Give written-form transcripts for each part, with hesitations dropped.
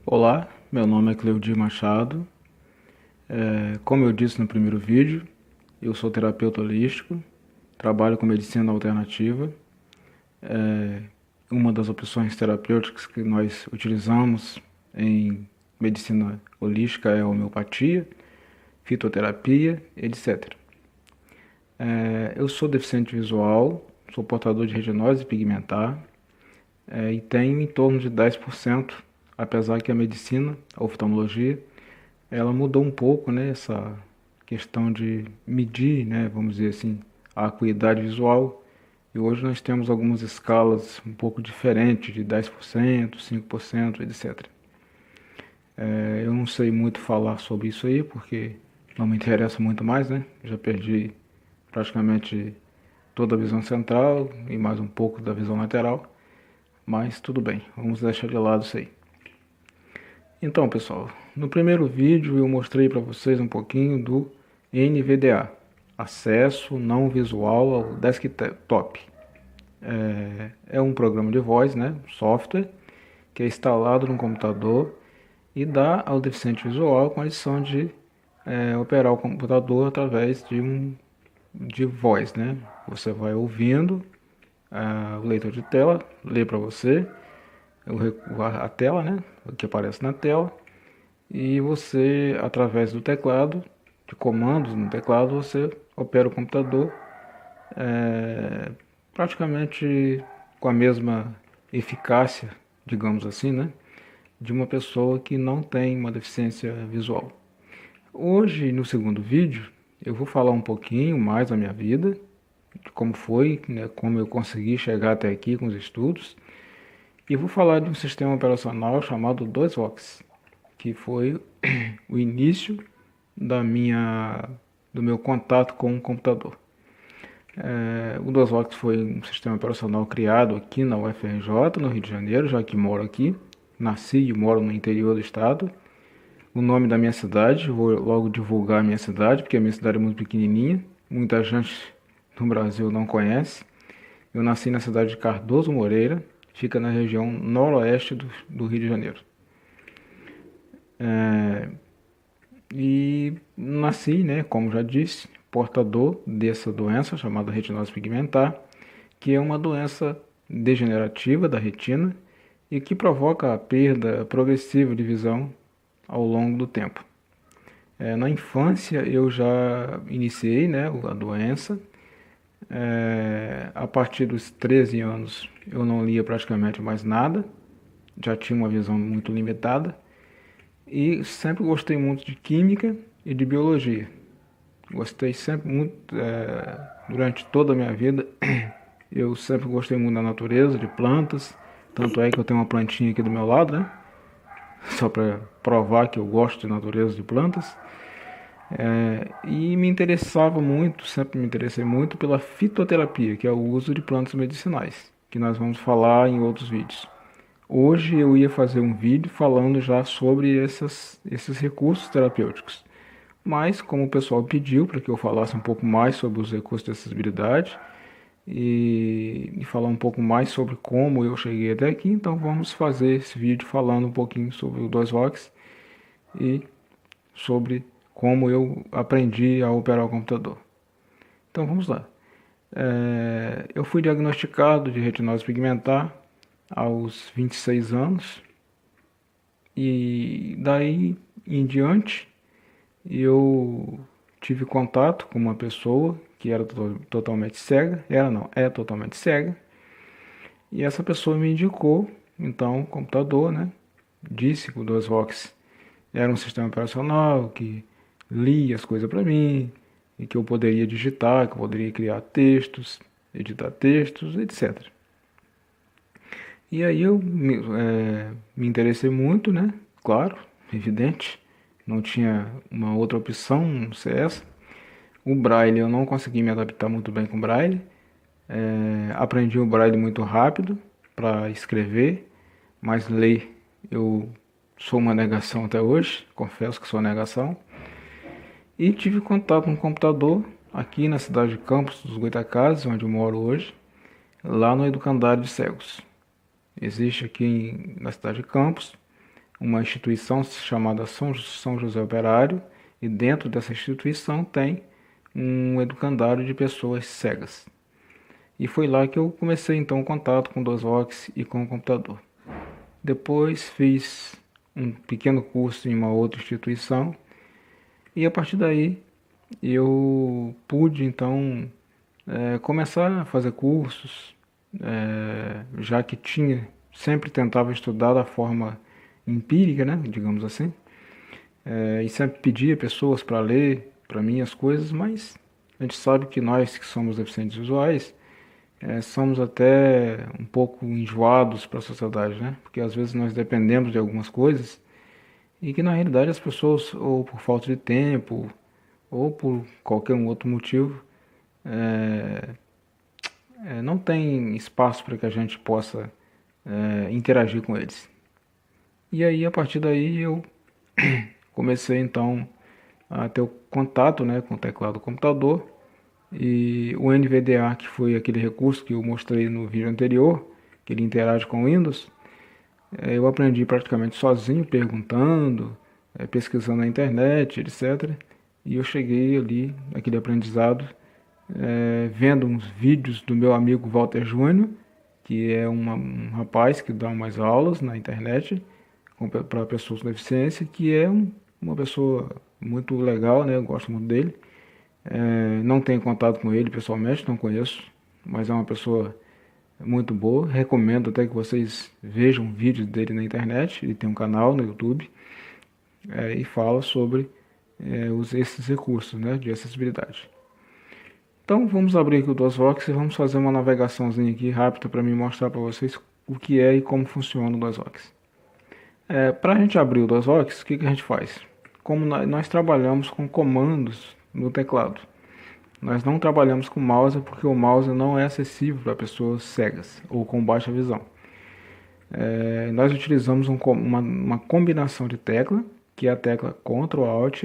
Olá, meu nome é Cleudi Machado. Como eu disse no primeiro vídeo, eu sou terapeuta holístico, trabalho com medicina alternativa. Uma das opções terapêuticas que nós utilizamos em medicina holística é a homeopatia, fitoterapia, etc. Eu sou deficiente visual, sou portador de retinose pigmentar e tenho em torno de 10%, apesar que a medicina, a oftalmologia, ela mudou um pouco, né, essa questão de medir, né, vamos dizer assim, a acuidade visual. E hoje nós temos algumas escalas um pouco diferentes, de 10%, 5%, etc. Eu não sei muito falar sobre isso aí, porque não me interessa muito mais, né? Já perdi praticamente toda a visão central e mais um pouco da visão lateral, mas tudo bem, vamos deixar de lado isso aí. Então, pessoal, no primeiro vídeo eu mostrei para vocês um pouquinho do NVDA, Acesso Não Visual ao Desktop. É um programa de voz, né, software, que é instalado no computador e dá ao deficiente visual a condição de operar o computador através de voz, né? Você vai ouvindo o leitor de tela, lê para você a tela, né, o que aparece na tela, e você, através do teclado, de comandos no teclado, você opera o computador é, praticamente com a mesma eficácia, digamos assim, né, de uma pessoa que não tem uma deficiência visual. Hoje, no segundo vídeo, eu vou falar um pouquinho mais da minha vida, de como foi, né, como eu consegui chegar até aqui com os estudos, e vou falar de um sistema operacional chamado 2Vox, que foi o início do meu contato com o computador. O 2Vox foi um sistema operacional criado aqui na UFRJ, no Rio de Janeiro, já que moro aqui. Nasci e moro no interior do estado. O nome da minha cidade, vou logo divulgar a minha cidade, porque a minha cidade é muito pequenininha. Muita gente no Brasil não conhece. Eu nasci na cidade de Cardoso Moreira, fica na região noroeste do Rio de Janeiro. E nasci, né, como já disse, portador dessa doença chamada retinose pigmentar, que é uma doença degenerativa da retina e que provoca a perda progressiva de visão ao longo do tempo. Na infância eu já iniciei, né, a doença. A partir dos 13 anos eu não lia praticamente mais nada, já tinha uma visão muito limitada e sempre gostei muito de química e de biologia. Gostei sempre muito, durante toda a minha vida, eu sempre gostei muito da natureza, de plantas, tanto é que eu tenho uma plantinha aqui do meu lado, né? Só para provar que eu gosto de natureza, de plantas. E me interessava muito, sempre me interessei muito pela fitoterapia, que é o uso de plantas medicinais, que nós vamos falar em outros vídeos. Hoje eu ia fazer um vídeo falando já sobre esses recursos terapêuticos. Mas, como o pessoal pediu para que eu falasse um pouco mais sobre os recursos de acessibilidade e falar um pouco mais sobre como eu cheguei até aqui, então vamos fazer esse vídeo falando um pouquinho sobre o 2Vox e sobre como eu aprendi a operar o computador. Então vamos lá. Eu fui diagnosticado de retinose pigmentar aos 26 anos e daí em diante eu tive contato com uma pessoa que era totalmente cega, é totalmente cega, e essa pessoa me indicou então o computador, né? Disse que o 2Vox era um sistema operacional que lia as coisas para mim e que eu poderia digitar, que eu poderia criar textos, editar textos, etc. E aí eu me interessei muito, né? Claro, evidente. Não tinha uma outra opção, não sei essa. O Braille eu não consegui me adaptar muito bem com o Braille. Aprendi o Braille muito rápido para escrever, mas ler eu sou uma negação até hoje, confesso que sou uma negação. E tive contato com um computador aqui na cidade de Campos dos Goytacazes, onde eu moro hoje, lá no Educandário de Cegos. Existe aqui na cidade de Campos uma instituição chamada São José Operário, e dentro dessa instituição tem um educandário de pessoas cegas. E foi lá que eu comecei então o contato com o DOSVox e com o computador. Depois fiz um pequeno curso em uma outra instituição e a partir daí eu pude então começar a fazer cursos, já que sempre tentava estudar da forma empírica, né, digamos assim, e sempre pedia pessoas para ler para mim as coisas, mas a gente sabe que nós que somos deficientes visuais somos até um pouco enjoados para a sociedade, né? Porque às vezes nós dependemos de algumas coisas e que na realidade as pessoas, ou por falta de tempo, ou por qualquer um outro motivo, não tem espaço para que a gente possa interagir com eles. E aí, a partir daí, eu comecei então a ter o contato, né, com o teclado do computador e o NVDA, que foi aquele recurso que eu mostrei no vídeo anterior, que ele interage com o Windows. Eu aprendi praticamente sozinho, perguntando, pesquisando na internet, etc. E eu cheguei ali naquele aprendizado, vendo uns vídeos do meu amigo Walter Júnior, que é um rapaz que dá umas aulas na internet para pessoas com deficiência, que é uma pessoa muito legal, né? Eu gosto muito dele. Não tenho contato com ele pessoalmente, não conheço, mas é uma pessoa muito boa. Recomendo até que vocês vejam vídeos dele na internet. Ele tem um canal no YouTube e fala sobre esses recursos, né, de acessibilidade. Então vamos abrir aqui o DOSVox e vamos fazer uma navegaçãozinha aqui rápida para me mostrar para vocês o que é e como funciona o DOSVox. Para a gente abrir o DOSVox, o que a gente faz? Como nós trabalhamos com comandos no teclado, nós não trabalhamos com mouse porque o mouse não é acessível para pessoas cegas ou com baixa visão. Nós utilizamos uma combinação de tecla, que é a tecla Ctrl Alt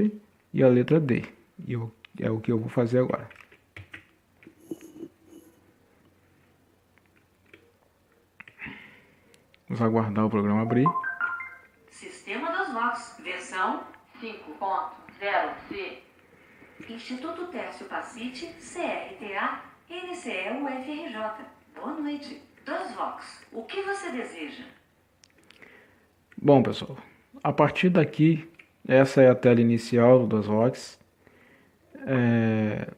e a letra D. E é o que eu vou fazer agora. Vamos aguardar o programa abrir. Sistema DOSVox, versão 5.0C. Instituto Tércio Pacite, CRTA, NCE-UFRJ. Boa noite. DOSVox, o que você deseja? Bom, pessoal, a partir daqui, essa é a tela inicial do DOSVox.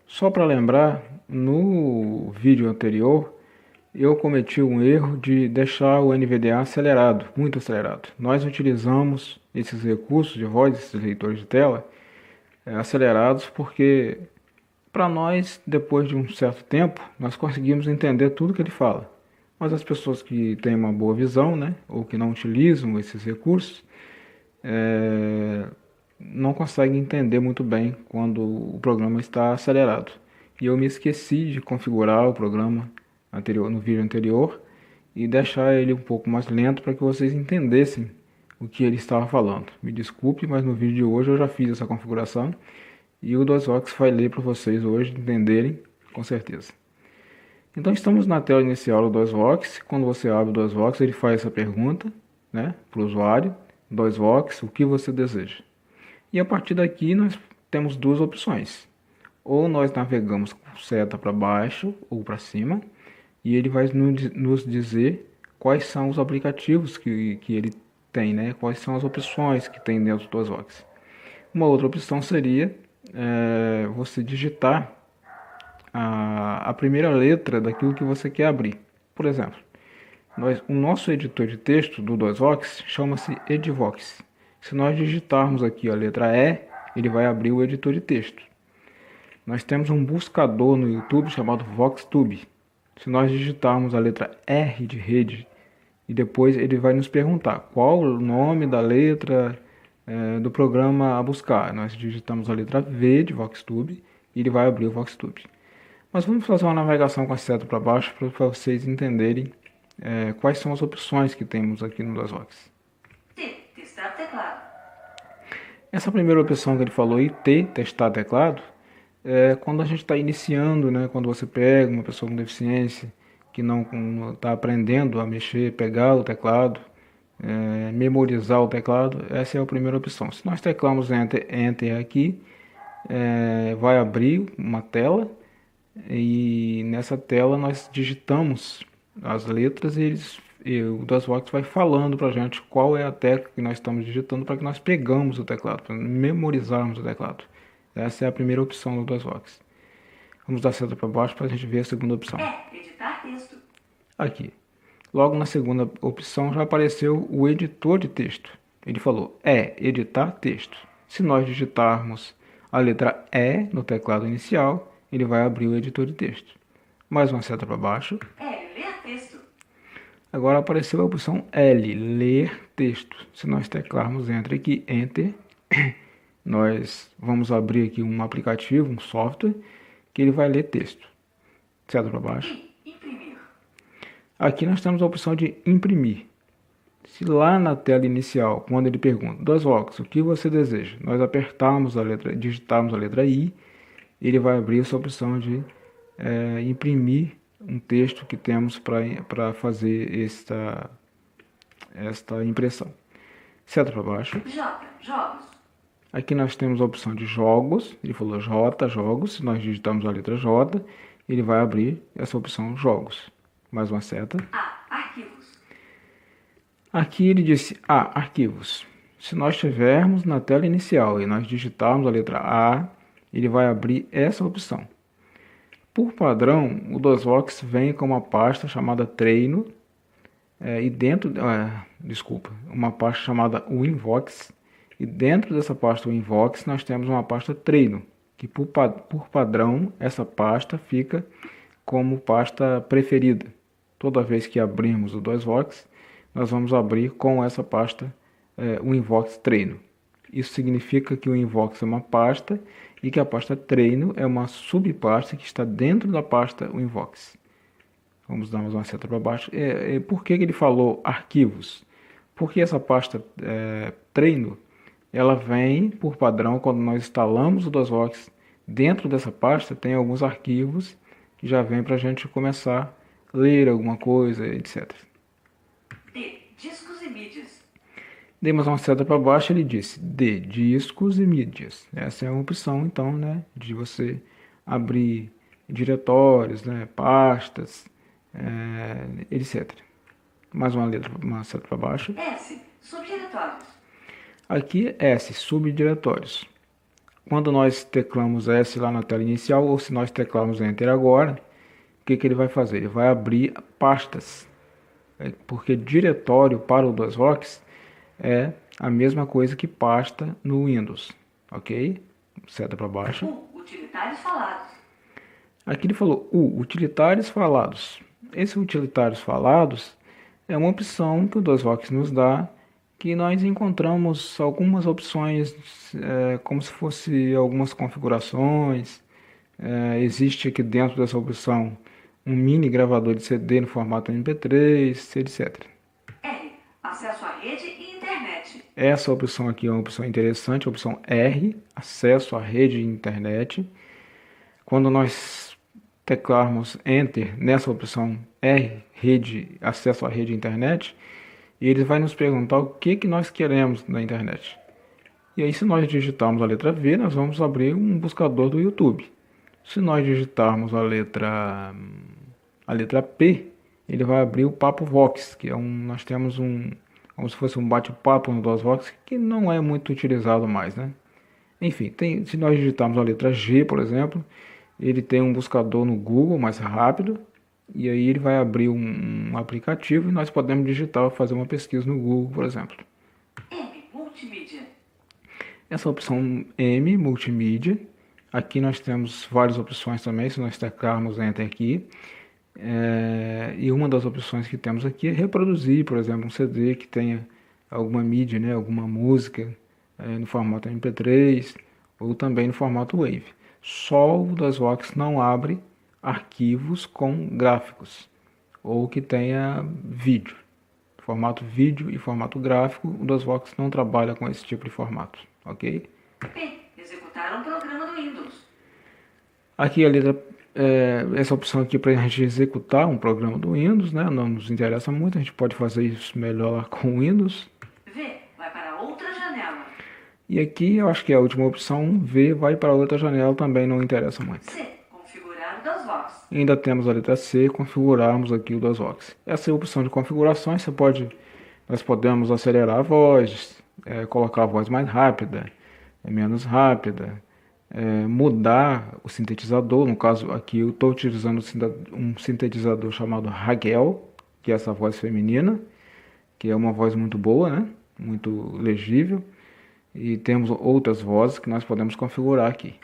Só para lembrar, no vídeo anterior, eu cometi um erro de deixar o NVDA acelerado, muito acelerado. Nós utilizamos esses recursos de voz, esses leitores de tela, acelerados, porque para nós, depois de um certo tempo, nós conseguimos entender tudo que ele fala. Mas as pessoas que têm uma boa visão, né, ou que não utilizam esses recursos, não conseguem entender muito bem quando o programa está acelerado. E eu me esqueci de configurar o programa no vídeo anterior e deixar ele um pouco mais lento para que vocês entendessem o que ele estava falando. Me desculpe, mas no vídeo de hoje eu já fiz essa configuração e o DOSVox vai ler para vocês hoje entenderem com certeza. Então estamos na tela inicial do DOSVox. Quando você abre o DOSVox, ele faz essa pergunta, né, para o usuário: DOSVox, o que você deseja? E a partir daqui nós temos duas opções. Ou nós navegamos com seta para baixo ou para cima, e ele vai nos dizer quais são os aplicativos que ele tem, né? Quais são as opções que tem dentro do DOSVox. Uma outra opção seria você digitar a primeira letra daquilo que você quer abrir. Por exemplo, o nosso editor de texto do DOSVox chama-se Edvox. Se nós digitarmos aqui a letra E, ele vai abrir o editor de texto. Nós temos um buscador no YouTube chamado VoxTube. Se nós digitarmos a letra R de rede e depois ele vai nos perguntar qual o nome da letra do programa a buscar. Nós digitamos a letra V de VoxTube e ele vai abrir o VoxTube. Mas vamos fazer uma navegação com a seta para baixo para vocês entenderem quais são as opções que temos aqui no DOSVox. Testar teclado. Essa primeira opção que ele falou, testar teclado, quando a gente está iniciando, né, quando você pega uma pessoa com deficiência que não está aprendendo a mexer, pegar o teclado, memorizar o teclado, essa é a primeira opção. Se nós teclamos Enter aqui, vai abrir uma tela e nessa tela nós digitamos as letras e o DOSBox vai falando para a gente qual é a tecla que nós estamos digitando para que nós pegamos o teclado, para memorizarmos o teclado. Essa é a primeira opção do DOSBox. Vamos dar seta para baixo para a gente ver a segunda opção. Editar texto. Aqui. Logo na segunda opção já apareceu o editor de texto. Ele falou, editar texto. Se nós digitarmos a letra E no teclado inicial, ele vai abrir o editor de texto. Mais uma seta para baixo. Ler texto. Agora apareceu a opção L, ler texto. Se nós teclarmos Enter, nós vamos abrir aqui um aplicativo, um software, que ele vai ler texto. Seta para baixo. Imprimir. Aqui nós temos a opção de imprimir. Se lá na tela inicial, quando ele pergunta, DOSBox, o que você deseja? Nós digitarmos a letra I, ele vai abrir essa opção de imprimir um texto que temos para fazer esta impressão. Seta para baixo. Jogos. Aqui nós temos a opção de jogos, ele falou J, jogos. Se nós digitamos a letra J, ele vai abrir essa opção jogos. Mais uma seta. Arquivos. Aqui ele disse arquivos. Se nós estivermos na tela inicial e nós digitarmos a letra A, ele vai abrir essa opção. Por padrão, o DOSBox vem com uma pasta chamada treino e dentro, uma pasta chamada Winvox, e dentro dessa pasta Winvox nós temos uma pasta treino, que por padrão essa pasta fica como pasta preferida. Toda vez que abrirmos o DOSBox, nós vamos abrir com essa pasta Winvox treino. Isso significa que o Winvox é uma pasta e que a pasta treino é uma subpasta que está dentro da pasta Winvox. Vamos dar mais uma seta para baixo. Por que ele falou arquivos? Porque essa pasta treino, ela vem por padrão quando nós instalamos o DOSBox. Dentro dessa pasta tem alguns arquivos que já vem para a gente começar a ler alguma coisa, etc. Discos e mídias. Demos uma seta para baixo, ele disse de discos e mídias. Essa é uma opção, então, de você abrir diretórios, pastas, etc. Mais uma seta para baixo. S, subdiretórios. Aqui S, subdiretórios. Quando nós teclamos S lá na tela inicial, ou se nós teclarmos Enter agora, o que ele vai fazer? Ele vai abrir pastas. Porque diretório para o DOSBox é a mesma coisa que pasta no Windows, ok? Seta para baixo. Utilitários falados. Aqui ele falou utilitários falados. Esses utilitários falados é uma opção que o DOSBox nos dá, que nós encontramos algumas opções, como se fosse algumas configurações. Existe aqui dentro dessa opção um mini gravador de CD no formato MP3, etc. R, acesso à rede e internet. Essa opção aqui é uma opção interessante, a opção R, acesso à rede e internet. Quando nós teclarmos Enter nessa opção R, rede, acesso à rede e internet, ele vai nos perguntar o que nós queremos na internet. E aí, se nós digitarmos a letra V, nós vamos abrir um buscador do YouTube. Se nós digitarmos a letra P, ele vai abrir o Papo Vox, que nós temos como se fosse um bate-papo no DOSBox, que não é muito utilizado mais, Enfim, se nós digitarmos a letra G, por exemplo, ele tem um buscador no Google mais rápido, e aí ele vai abrir um aplicativo e nós podemos digitar, fazer uma pesquisa no Google, por exemplo. M, multimídia. Essa opção M, multimídia, aqui nós temos várias opções também, se nós teclarmos Enter aqui. E uma das opções que temos aqui é reproduzir, por exemplo, um CD que tenha alguma mídia, alguma música no formato MP3 ou também no formato WAV. Só o DOSBox não abre arquivos com gráficos ou que tenha vídeo. Formato vídeo e formato gráfico, o DOSBox não trabalha com esse tipo de formato, ok? P, executar um programa do Windows. Aqui a letra essa opção aqui para a gente executar um programa do Windows, né? Não nos interessa muito, a gente pode fazer isso melhor com o Windows. V vai para outra janela. E aqui eu acho que é a última opção, V vai para outra janela, também não interessa muito. C, configurar o DOSVox. E ainda temos a letra C, configurarmos aqui o DOSVox. Essa é a opção de configurações, nós podemos acelerar a voz, colocar a voz mais rápida, menos rápida, mudar o sintetizador. No caso aqui eu estou utilizando um sintetizador chamado Hagel, que é essa voz feminina, que é uma voz muito boa, né? Muito legível. E temos outras vozes que nós podemos configurar aqui.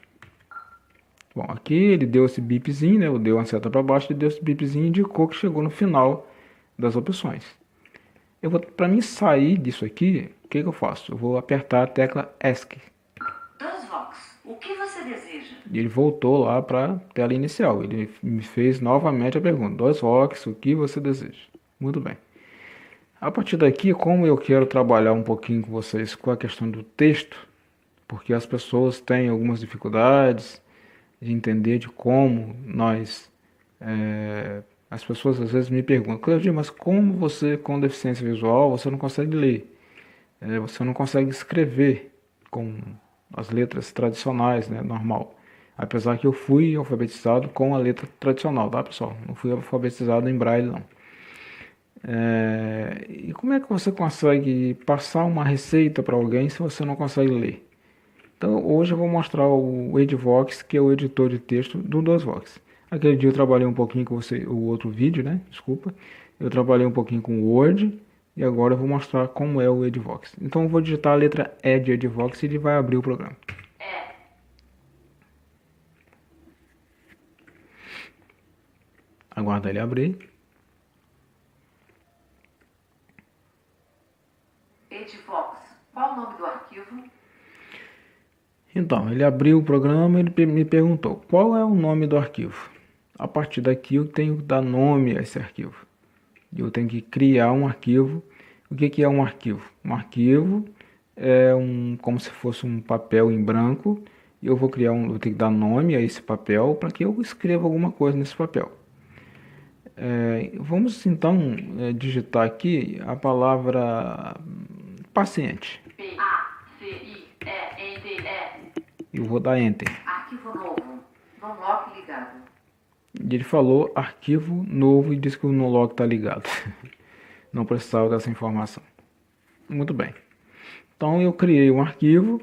Bom, aqui ele deu esse bipzinho, né? Deu uma seta para baixo, ele deu esse bipzinho e indicou que chegou no final das opções. Para mim sair disso aqui, o que eu faço? Eu vou apertar a tecla ESC. DOSVox, o que você deseja? E ele voltou lá para a tela inicial. Ele me fez novamente a pergunta: DOSVox, o que você deseja? Muito bem. A partir daqui, como eu quero trabalhar um pouquinho com vocês com a questão do texto, porque as pessoas têm algumas dificuldades de entender de como as pessoas às vezes me perguntam: Cleudinho, mas como você com deficiência visual, você não consegue ler? Você não consegue escrever com as letras tradicionais, né, normal. Apesar que eu fui alfabetizado com a letra tradicional, tá, pessoal? Não fui alfabetizado em braille, não. E como é que você consegue passar uma receita para alguém se você não consegue ler? Então hoje eu vou mostrar o Edvox, que é o editor de texto do DOSVox. Aquele dia eu trabalhei um pouquinho com você, o outro vídeo, né? Desculpa. Eu trabalhei um pouquinho com o Word e agora eu vou mostrar como é o Edvox. Então eu vou digitar a letra E de Edvox e ele vai abrir o programa. Aguarda ele abrir. Edvox, qual o nome do arquivo? Então, ele abriu o programa e ele me perguntou qual é o nome do arquivo. A partir daqui eu tenho que dar nome a esse arquivo. Eu tenho que criar um arquivo. O que é um arquivo? Um arquivo é como se fosse um papel em branco. E eu tenho que dar nome a esse papel para que eu escreva alguma coisa nesse papel. Vamos então digitar aqui a palavra paciente. P-A-C-I-E-N-T-E. Eu vou dar Enter. Arquivo novo. Non-lock ligado. E ele falou arquivo novo e disse que o no-log está ligado. Não precisava dessa informação. Muito bem. Então eu criei um arquivo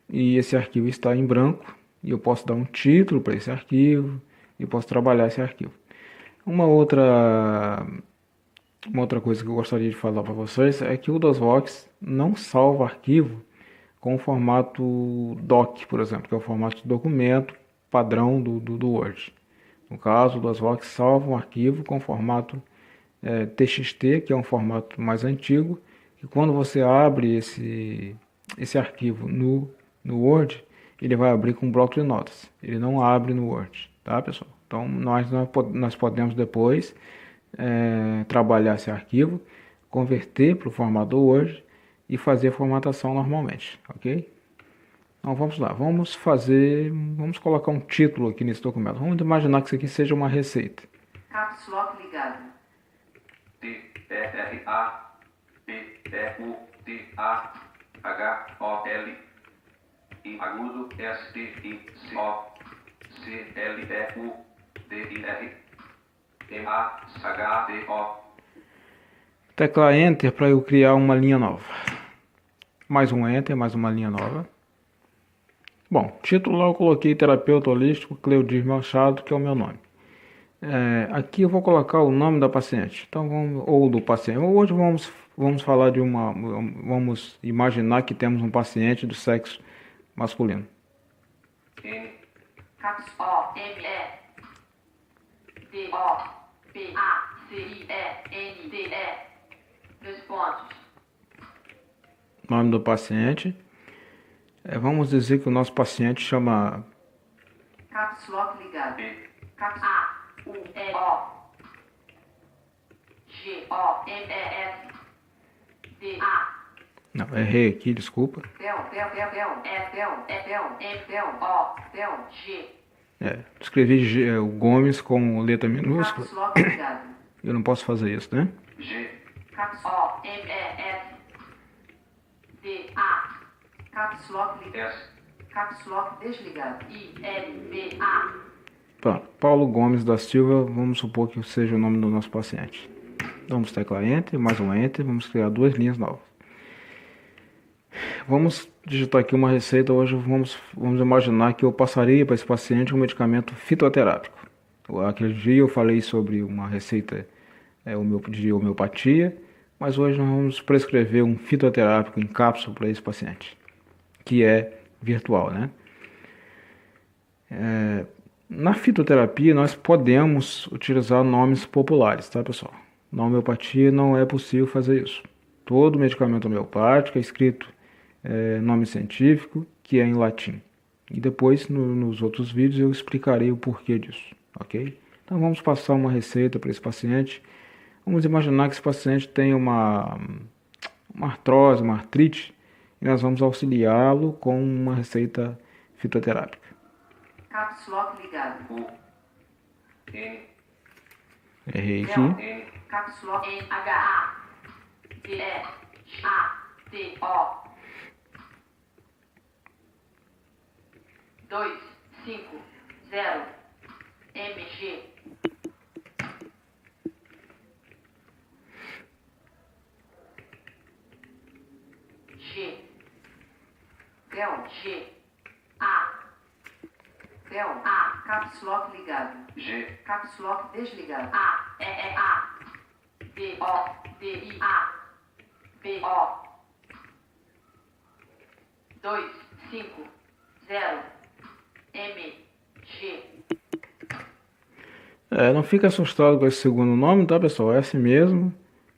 e esse arquivo está em branco. E eu posso dar um título para esse arquivo e posso trabalhar esse arquivo. Uma outra coisa que eu gostaria de falar para vocês é que o DOSVox não salva arquivo com o formato DOC, por exemplo, que é o formato de documento padrão do Word. No caso, o DOSVox salva um arquivo com formato TXT, que é um formato mais antigo, e quando você abre esse arquivo no Word, ele vai abrir com um bloco de notas. Ele não abre no Word, tá, pessoal? Então, nós podemos depois trabalhar esse arquivo, converter para o formato do Word e fazer a formatação normalmente, ok? Então, vamos lá. Vamos colocar um título aqui nesse documento. Vamos imaginar que isso aqui seja uma receita. Caps Lock ligado. T-E-R-A-P-E-U-T-A-H-O-L I agudo S-T-I-C-O-C-L-E-U-D-I-R M-A-H-D-O. Tecla Enter para eu criar uma linha nova. Mais um Enter, mais uma linha nova. Bom, título lá eu coloquei terapeuta holístico Cleudis Machado, que é o meu nome. Aqui eu vou colocar o nome da paciente, então ou do paciente. Hoje vamos falar vamos imaginar que temos um paciente do sexo masculino. Caps O-M-E-D-O-P-A-C-I-E-N-D-E. 2 pontos. Nome do paciente. Vamos dizer que o nosso paciente chama Caps Lock ligado. Caps A-U-L-G-O-M-E-S-D-A. Não, errei aqui, desculpa. G. Escrevi o Gomes com letra minúscula. Caps Lock ligado. Eu não posso fazer isso, né? G, Caps O, M, E, S, D, A. Caps Lock ligado. S, Caps Lock desligado. I, L, B, A. Pronto. Paulo Gomes da Silva, vamos supor que seja o nome do nosso paciente. Vamos teclar Enter, mais um Enter, vamos criar 2 linhas novas. Vamos digitar aqui uma receita. Hoje vamos imaginar que eu passaria para esse paciente um medicamento fitoterápico. Aquele dia eu falei sobre uma receita de homeopatia, mas hoje nós vamos prescrever um fitoterápico em cápsula para esse paciente, que é virtual, né? Na fitoterapia nós podemos utilizar nomes populares, tá, pessoal? Na homeopatia não é possível fazer isso. Todo medicamento homeopático é escrito nome científico, que é em latim. E depois, nos outros vídeos, eu explicarei o porquê disso, ok? Então vamos passar uma receita para esse paciente. Vamos imaginar que esse paciente tem uma artrose, uma artrite, e nós vamos auxiliá-lo com uma receita fitoterápica. Caps Lock ligado. U, N, Errei aqui. N, Caps Lock N, H, A, D, E, A, T, O. 2, 5, 0, MG. G. Del, G. A. Del, A. Caps Lock ligado. G, Caps Lock desligado. A, E, E, A. D, O, D, I, A. B, O. 2, 5, 0, M, G. Não fique assustado com esse segundo nome, tá, pessoal? É assim mesmo.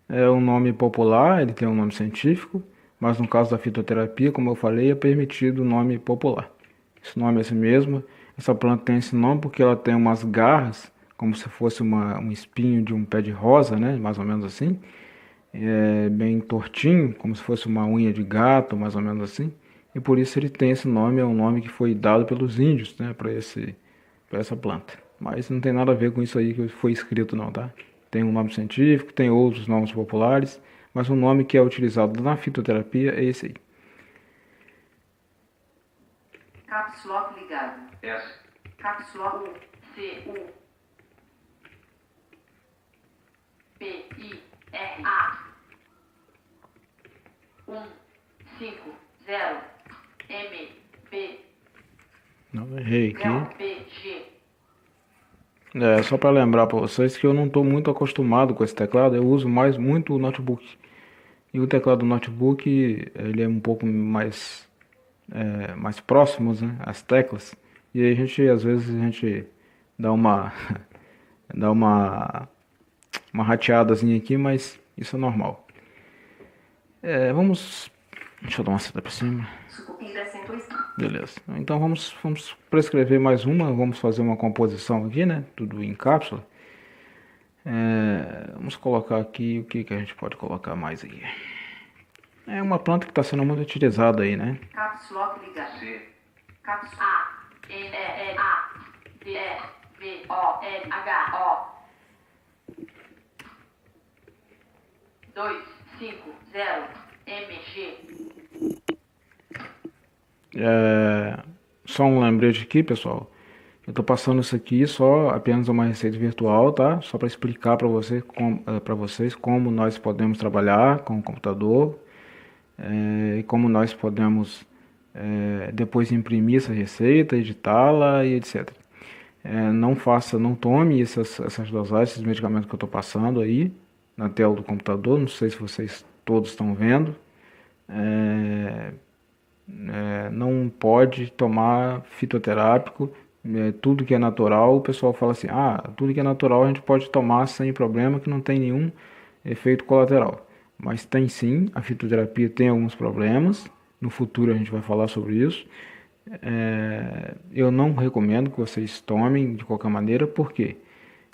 É um nome popular, ele tem um nome científico, mas no caso da fitoterapia, como eu falei, é permitido o nome popular. Esse nome é assim mesmo. Essa planta tem esse nome porque ela tem umas garras, como se fosse um espinho de um pé de rosa, né? Mais ou menos assim. É bem tortinho, como se fosse uma unha de gato, mais ou menos assim. E por isso ele tem esse nome, é um nome que foi dado pelos índios, né, para essa planta. Mas não tem nada a ver com isso aí que foi escrito não, tá? Tem um nome científico, tem outros nomes populares, mas o nome que é utilizado na fitoterapia é esse aí. Caps Lock ligado. S, Caps Lock U, C, U. P, I, R, A. 1, 5, 0, M, B. Não, errei Del, aqui. B, G. Só para lembrar para vocês que eu não estou muito acostumado com esse teclado, eu uso muito o notebook. E o teclado do notebook, ele é um pouco mais próximos, né, as teclas. E aí às vezes a gente dá uma dá uma rateadazinha aqui, mas isso é normal. Deixa eu dar uma seta por cima. Sucupira 102. Beleza. Então vamos prescrever mais uma. Vamos fazer uma composição aqui, né? Tudo em cápsula. Vamos colocar aqui o que a gente pode colocar mais aqui. É uma planta que está sendo muito utilizada aí, né? Caps Lock ligado. C, Caps A, N, E, L, A, D, E, B, O, L, H, O. 2, 5, 0, MG. Só um lembrete aqui, pessoal. Eu estou passando isso aqui apenas uma receita virtual, tá? Só para explicar para vocês como nós podemos trabalhar com o computador e como nós podemos depois imprimir essa receita, editá-la e etc. Não tome essas dosagens, esses medicamentos que eu estou passando aí na tela do computador. Não sei se vocês todos estão vendo. Não pode tomar fitoterápico, tudo que é natural. O pessoal fala assim, tudo que é natural a gente pode tomar sem problema, que não tem nenhum efeito colateral. Mas tem sim, a fitoterapia tem alguns problemas, no futuro a gente vai falar sobre isso. Eu não recomendo que vocês tomem de qualquer maneira, porque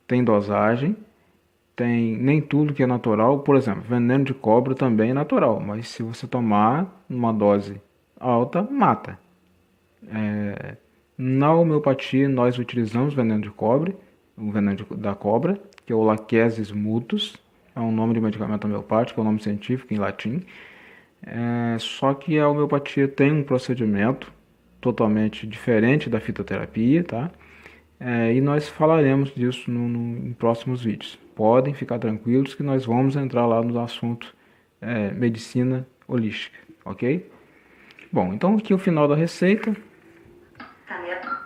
tem dosagem, nem tudo que é natural. Por exemplo, veneno de cobra também é natural, mas se você tomar numa dose alta, mata. Na homeopatia, nós utilizamos veneno de cobre, o veneno da cobra, que é o Lachesis mutus, é um nome de medicamento homeopático, é um nome científico em latim. Só que a homeopatia tem um procedimento totalmente diferente da fitoterapia, tá? E nós falaremos disso em próximos vídeos. Podem ficar tranquilos que nós vamos entrar lá no assunto medicina holística, ok? Bom, então aqui é o final da receita. Caneta.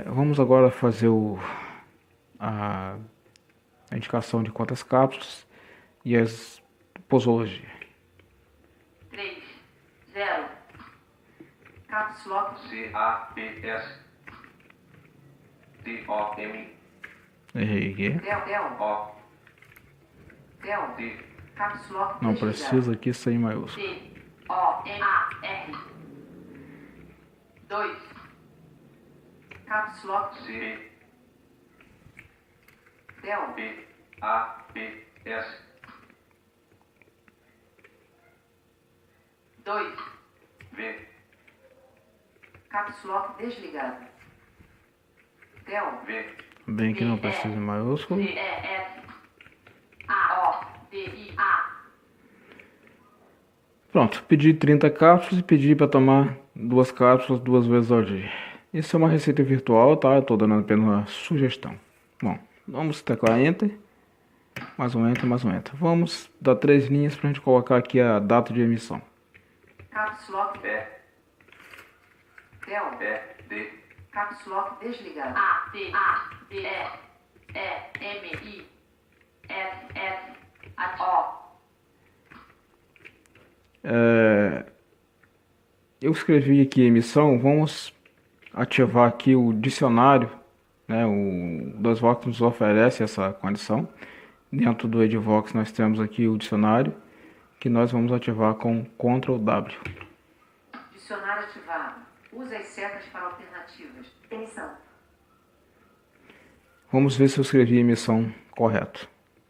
Vamos agora fazer a indicação de quantas cápsulas e as posologia. 3, 0. Caps Lock. C-A-P-S T-O-M Errei aqui. Del. O Del. T Caps Lock. Não desligado. precisa aqui sair maiúsculo. D-O-M-A-R. 2. Caps Lock. C Del. P-A-P-S 2. V Caps Lock desligado. Del. V Bem que não precisa em maiúsculo. C-E-S-A-O-D-I-A. Pronto, pedi 30 cápsulas e pedi para tomar 2 cápsulas 2 vezes ao dia. Isso é uma receita virtual, tá? Eu estou dando apenas uma sugestão. Bom, vamos teclar Enter. Mais um Enter, mais um Enter. Vamos dar 3 linhas para a gente colocar aqui a data de emissão. Caps Lock. E Del. E D Caps Lock desligado. A-T-A-D-E-M-I-S-S-O. Eu escrevi aqui emissão, vamos ativar aqui o dicionário, né? O DOSVOX nos oferece essa condição. Dentro do Edvox nós temos aqui o dicionário, que nós vamos ativar com Ctrl W. Dicionário ativado. Use as setas para alternativas. Emissão. Vamos ver se eu escrevi a emissão correto.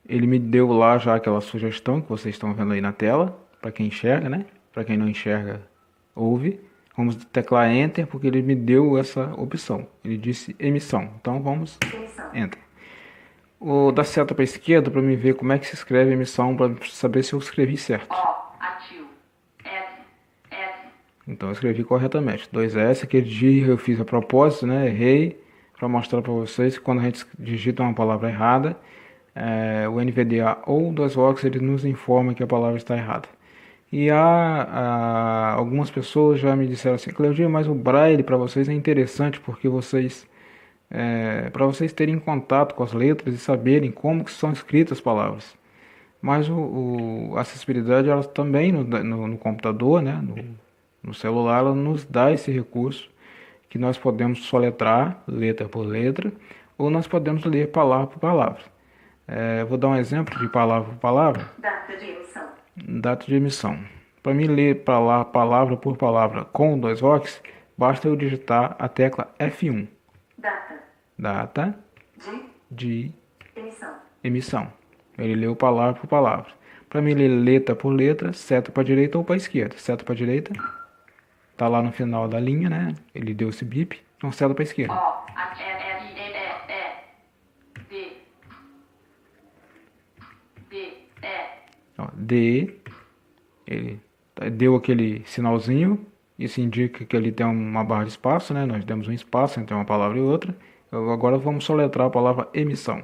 Ele me deu lá já aquela sugestão que vocês estão vendo aí na tela, para quem enxerga, né? Para quem não enxerga, ouve. Vamos teclar Enter porque ele me deu essa opção. Ele disse emissão. Então vamos Emissão. Enter. O da seta para a esquerda para me ver como é que se escreve emissão, para saber se eu escrevi certo. O. Ativo. S. S. Então eu escrevi corretamente. 2S, aquele dia eu fiz a propósito, né? Errei, para mostrar para vocês que quando a gente digita uma palavra errada, o NVDA ou o DOSVOX ele nos informa que a palavra está errada. E algumas pessoas já me disseram assim, Cleudinho, mas o Braille para vocês é interessante porque para vocês terem contato com as letras e saberem como que são escritas as palavras. Mas a acessibilidade ela também no computador, né? No celular, ela nos dá esse recurso que nós podemos soletrar letra por letra ou nós podemos ler palavra por palavra. Vou dar um exemplo de palavra por palavra. Data de emissão. Data de emissão. Para mim ler palavra por palavra com o DOSVOX, basta eu digitar a tecla F1. Data. Data De de emissão. emissão. Ele leu palavra por palavra. Para mim ler letra por letra, seta para direita ou para esquerda. Seta para direita, tá lá no final da linha, né? Ele deu esse bip, então seta para esquerda. O. S. I. E. D. D. E. Ó, D, ele deu aquele sinalzinho, isso indica que ali tem uma barra de espaço, né? Nós demos um espaço entre uma palavra e outra. Agora vamos soletrar a palavra emissão.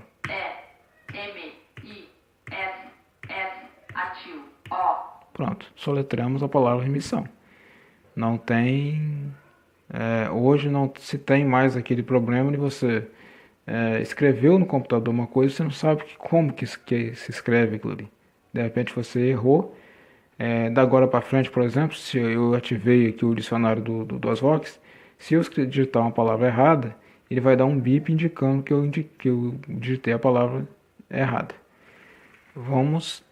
E-M-I-S-S. Ativo. O. Pronto, soletramos a palavra emissão. Não tem... hoje não se tem mais aquele problema de você escreveu no computador uma coisa e você não sabe como que se escreve aquilo ali. De repente você errou. Da agora para frente, por exemplo, se eu ativei aqui o dicionário do DOSVOX, se eu digitar uma palavra errada, ele vai dar um bip indicando que eu digitei a palavra errada. Vamos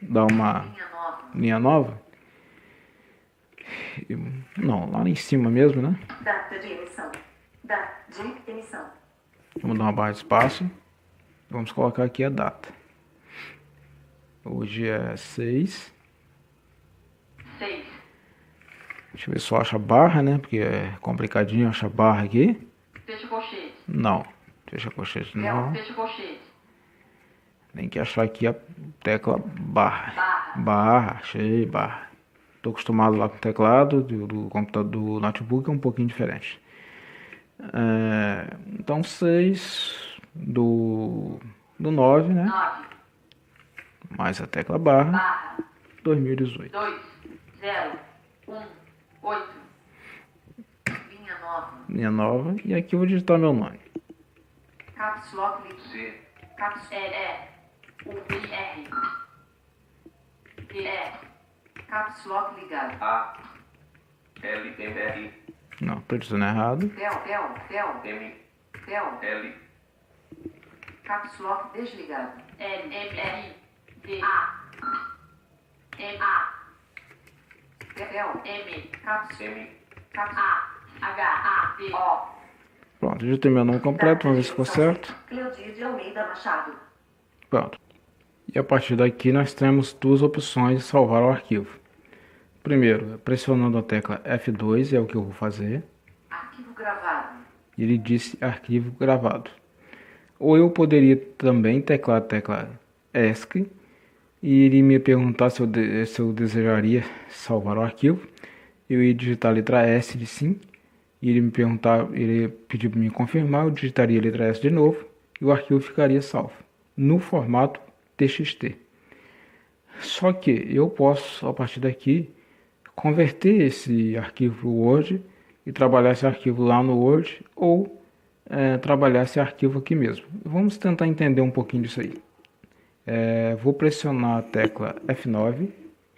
dar uma Linha nova. linha nova. Não, lá em cima mesmo, né? Data de emissão. Data de emissão. Vamos dar uma barra de espaço. Vamos colocar aqui a data. Hoje é 6. 6. Deixa eu ver se eu acho a barra, né? Porque é complicadinho achar barra aqui. Fecha colchete. Não. Fecha colchete não. Fecha colchete. Tem que achar aqui a tecla barra. Barra. Barra, achei barra. Tô acostumado lá com o teclado do computador, do notebook, é um pouquinho diferente. Então 6 do 9, né? 9. Mais a tecla barra, Barra. 2018. 2. 0. 1. 8. Linha nova. Linha nova. E aqui eu vou digitar meu nome. Caps Lock Link. C, Caps R. Caps Lock ligado. A, L, M, R, Não, tô dizendo errado. M, Del. L, Caps Lock desligado. L, M, R, D, A. M, A. Del. M. Caps. M, Caps. A. H, A, D, O. Pronto, digitei meu nome completo, vamos ver se ficou certo. Cleodir de Almeida Machado. Pronto. E a partir daqui nós temos duas opções de salvar o arquivo. Primeiro, pressionando a tecla F2, é o que eu vou fazer. Arquivo gravado. Ele disse arquivo gravado. Ou eu poderia também teclar a tecla ESC e ele me perguntar se eu desejaria salvar o arquivo. Eu ia digitar a letra S de sim. E ele me perguntar, ele pedir para me confirmar, eu digitaria a letra S de novo e o arquivo ficaria salvo no formato TXT. Só que eu posso, a partir daqui, converter esse arquivo para o Word e trabalhar esse arquivo lá no Word ou trabalhar esse arquivo aqui mesmo. Vamos tentar entender um pouquinho disso aí. Vou pressionar a tecla F9,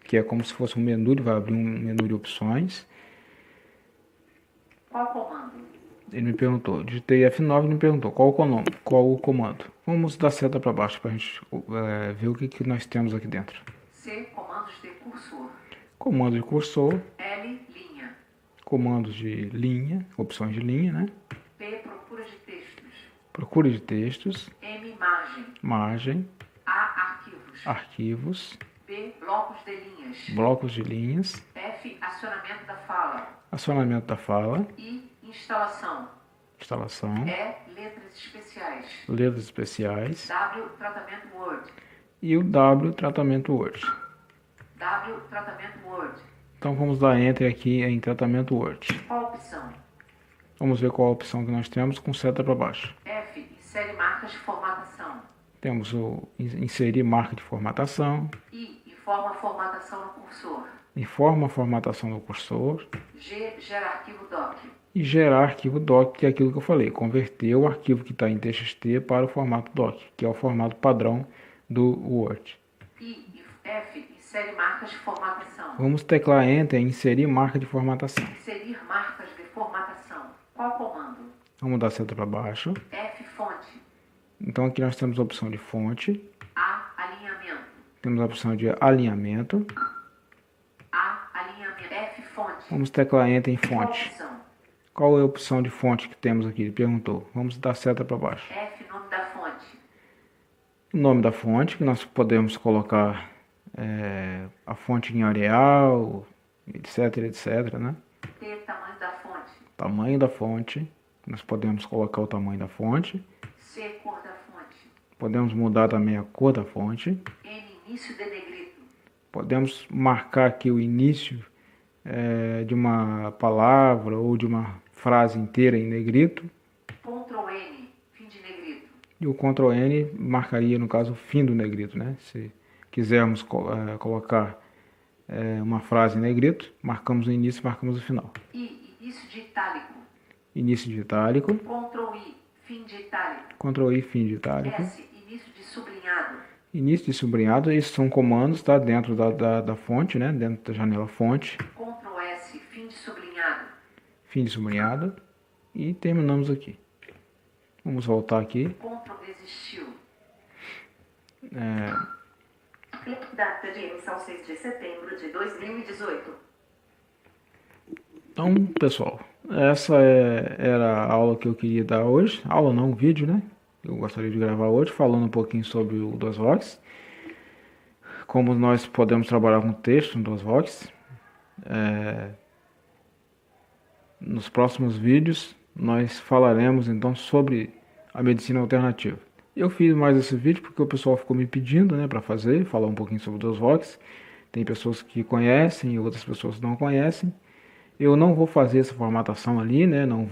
que é como se fosse um menu, ele vai abrir um menu de opções. Qual comando? Ele me perguntou, digitei F9 e me perguntou qual o comando. Vamos dar seta para baixo para a gente ver o que nós temos aqui dentro. C. Comandos de cursor. Comando de cursor, L. Linha. comandos de linha, opções de linha, né? P. Procura de textos. Procura de textos, M. Margem. margem, A. Arquivos. arquivos, B. Blocos de linhas. blocos de linhas, F. Acionamento da fala. acionamento da fala, I. Instalação. instalação, E. Letras especiais. letras especiais W. Tratamento Word. e o W, tratamento Word. W. Tratamento Word. Então vamos dar Enter aqui em tratamento Word. Qual opção? Vamos ver qual a opção que nós temos com seta para baixo. F. Insere marcas de formatação. Temos o inserir marca de formatação, I. Informa a formatação no cursor. informa a formatação do cursor G. Gera arquivo doc. e gerar arquivo doc, que é aquilo que eu falei, converter o arquivo que está em TXT para o formato doc, que é o formato padrão do Word. I. F. Insere marcas de formatação. Vamos teclar Enter e inserir marca de formatação. Inserir marcas de formatação. Qual comando? Vamos dar seta para baixo. F. Fonte. Então aqui nós temos a opção de fonte, A. Alinhamento. temos a opção de alinhamento. A. Alinhamento. F. Fonte. Vamos teclar Enter em Qual fonte. opção? Qual é a opção de fonte que temos aqui? Ele perguntou. Vamos dar seta para baixo. F. Nome da fonte. O nome da fonte, que nós podemos colocar a fonte em Arial, etc, etc, né? T. Tamanho da fonte. Tamanho da fonte, nós podemos colocar o tamanho da fonte. C. Cor da fonte. Podemos mudar também a cor da fonte. N. Início de negrito. Podemos marcar aqui o início de uma palavra ou de uma frase inteira em negrito. Ctrl N. Fim de negrito. E o Ctrl N marcaria, no caso, o fim do negrito, né? Se quisermos colocar uma frase em negrito, marcamos o início, marcamos o final. I. Início de itálico. Início de itálico, Ctrl I. Fim de itálico. Ctrl I, fim de itálico. S. Início de sublinhado. Início de sublinhado, esses são comandos, tá? Dentro da fonte, né? Dentro da janela fonte. Ctrl S. Fim de sublinhado. Fim de sublinhado. E terminamos aqui. Vamos voltar aqui. Ctrl desistiu. Data de emissão 6 de setembro de 2018. Então, pessoal, essa era a aula que eu queria dar hoje. Aula não, um vídeo, né? Eu gostaria de gravar hoje, falando um pouquinho sobre o DOSVox. Como nós podemos trabalhar com texto no DOSVox. nos próximos vídeos nós falaremos então sobre a medicina alternativa. Eu fiz mais esse vídeo porque o pessoal ficou me pedindo, né, para falar um pouquinho sobre o DOSVOX. Tem pessoas que conhecem e outras pessoas não conhecem. Eu não vou fazer essa formatação ali, né, não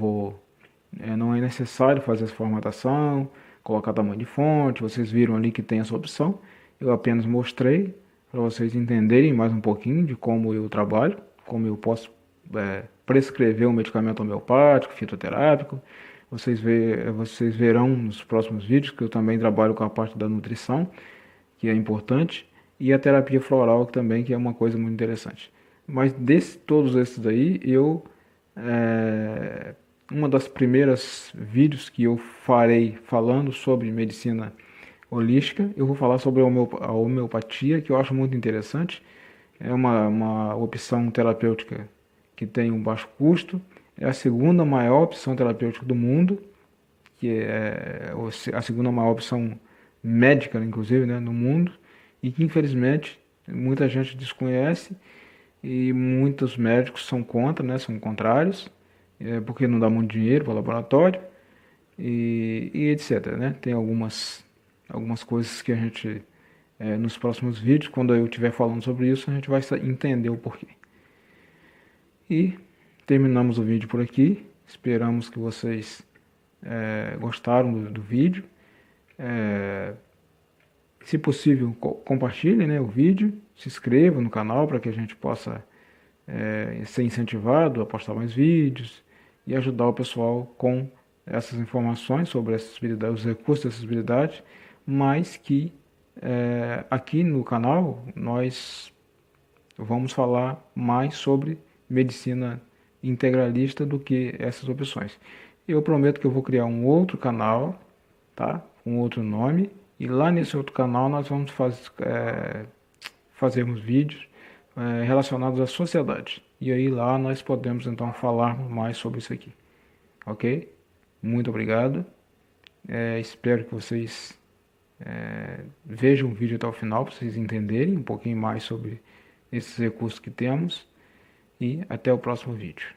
é necessário fazer essa formatação, colocar tamanho de fonte. Vocês viram ali que tem essa opção. Eu apenas mostrei para vocês entenderem mais um pouquinho de como eu trabalho, como eu posso prescrever um medicamento homeopático, fitoterápico. Vocês verão nos próximos vídeos que eu também trabalho com a parte da nutrição, que é importante, e a terapia floral também, que é uma coisa muito interessante. Mas todos esses aí, uma das primeiras vídeos que eu farei falando sobre medicina holística, eu vou falar sobre a homeopatia, que eu acho muito interessante. É uma opção terapêutica que tem um baixo custo, é a segunda maior opção terapêutica do mundo, que é a segunda maior opção médica, inclusive, né, no mundo, e que infelizmente muita gente desconhece e muitos médicos são contra, né, são contrários, porque não dá muito dinheiro para o laboratório e etc, né? Tem algumas coisas que a gente, nos próximos vídeos, quando eu estiver falando sobre isso, a gente vai entender o porquê. E terminamos o vídeo por aqui. Esperamos que vocês gostaram do vídeo. Se possível, compartilhem, né, o vídeo, se inscrevam no canal para que a gente possa ser incentivado a postar mais vídeos e ajudar o pessoal com essas informações sobre acessibilidade, os recursos de acessibilidade, mas que aqui no canal nós vamos falar mais sobre medicina integralista do que essas opções. Eu prometo que eu vou criar um outro canal, tá? Com outro nome, e lá nesse outro canal nós vamos fazermos vídeos relacionados à sociedade. E aí lá nós podemos então falar mais sobre isso aqui. Ok? Muito obrigado. Espero que vocês vejam o vídeo até o final para vocês entenderem um pouquinho mais sobre esses recursos que temos. E até o próximo vídeo.